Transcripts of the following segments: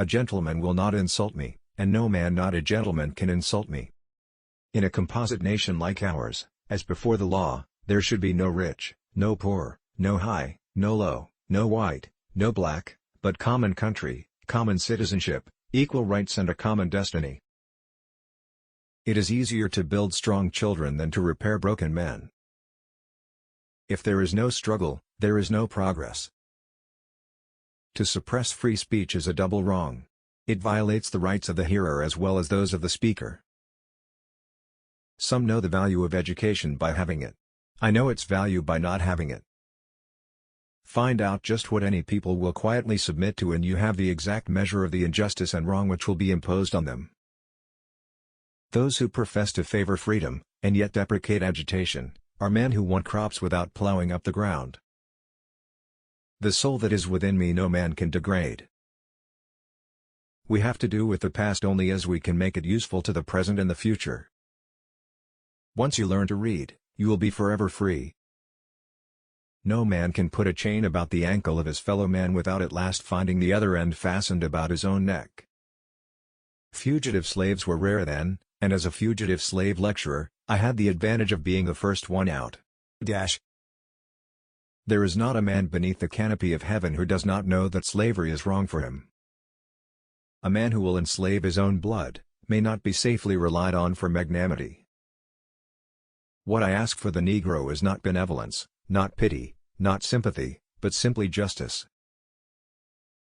A gentleman will not insult me, and no man not a gentleman can insult me. In a composite nation like ours, as before the law, there should be no rich, no poor, no high, no low, no white, no black, but common country, common citizenship, equal rights and a common destiny. It is easier to build strong children than to repair broken men. If there is no struggle, there is no progress. To suppress free speech is a double wrong. It violates the rights of the hearer as well as those of the speaker. Some know the value of education by having it. I know its value by not having it. Find out just what any people will quietly submit to and you have the exact measure of the injustice and wrong which will be imposed on them. Those who profess to favor freedom, and yet deprecate agitation, are men who want crops without plowing up the ground. The soul that is within me no man can degrade. We have to do with the past only as we can make it useful to the present and the future. Once you learn to read, you will be forever free. No man can put a chain about the ankle of his fellow man without at last finding the other end fastened about his own neck. Fugitive slaves were rare then, and as a fugitive slave lecturer, I had the advantage of being the first one out. There is not a man beneath the canopy of heaven who does not know that slavery is wrong for him. A man who will enslave his own blood, may not be safely relied on for magnanimity. What I ask for the Negro is not benevolence, not pity, not sympathy, but simply justice.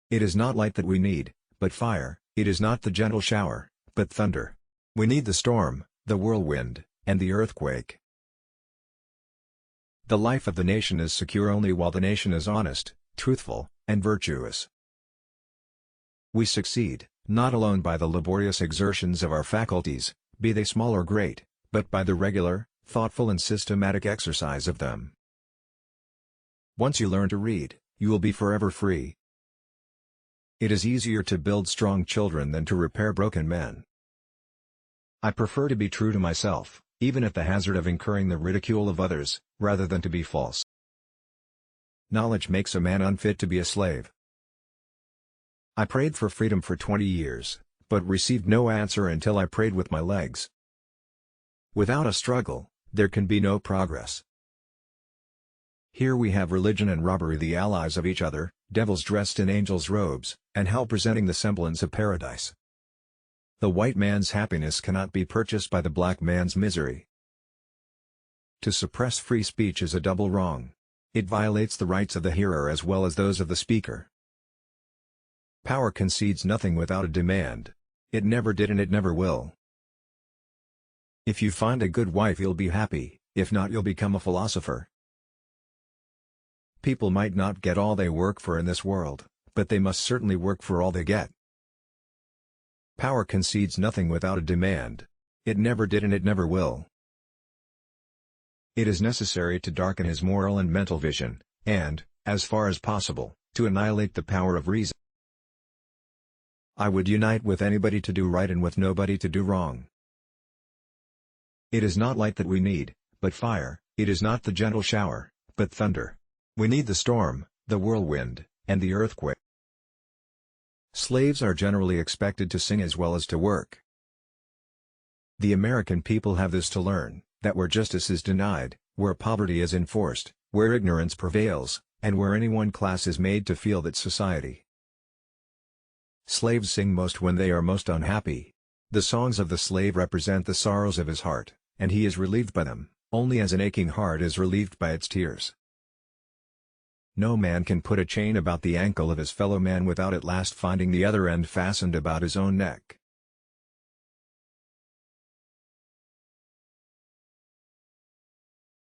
It is not light that we need, but fire, it is not the gentle shower, but thunder. We need the storm, the whirlwind, and the earthquake. The life of the nation is secure only while the nation is honest, truthful, and virtuous. We succeed, not alone by the laborious exertions of our faculties, be they small or great, but by the regular, thoughtful and systematic exercise of them. Once you learn to read, you will be forever free. It is easier to build strong children than to repair broken men. I prefer to be true to myself, even at the hazard of incurring the ridicule of others, rather than to be false. Knowledge makes a man unfit to be a slave. I prayed for freedom for 20 years, but received no answer until I prayed with my legs. Without a struggle, there can be no progress. Here we have religion and robbery the allies of each other, devils dressed in angels' robes, and hell presenting the semblance of paradise. The white man's happiness cannot be purchased by the black man's misery. To suppress free speech is a double wrong. It violates the rights of the hearer as well as those of the speaker. Power concedes nothing without a demand. It never did and it never will. If you find a good wife you'll be happy, if not you'll become a philosopher. People might not get all they work for in this world, but they must certainly work for all they get. Power concedes nothing without a demand. It never did and it never will. It is necessary to darken his moral and mental vision, and, as far as possible, to annihilate the power of reason. I would unite with anybody to do right and with nobody to do wrong. It is not light that we need, but fire, it is not the gentle shower, but thunder. We need the storm, the whirlwind, and the earthquake. Slaves are generally expected to sing as well as to work. The American people have this to learn, that where justice is denied, where poverty is enforced, where ignorance prevails, and where any one class is made to feel that society. Slaves sing most when they are most unhappy. The songs of the slave represent the sorrows of his heart, and he is relieved by them, only as an aching heart is relieved by its tears. No man can put a chain about the ankle of his fellow man without at last finding the other end fastened about his own neck.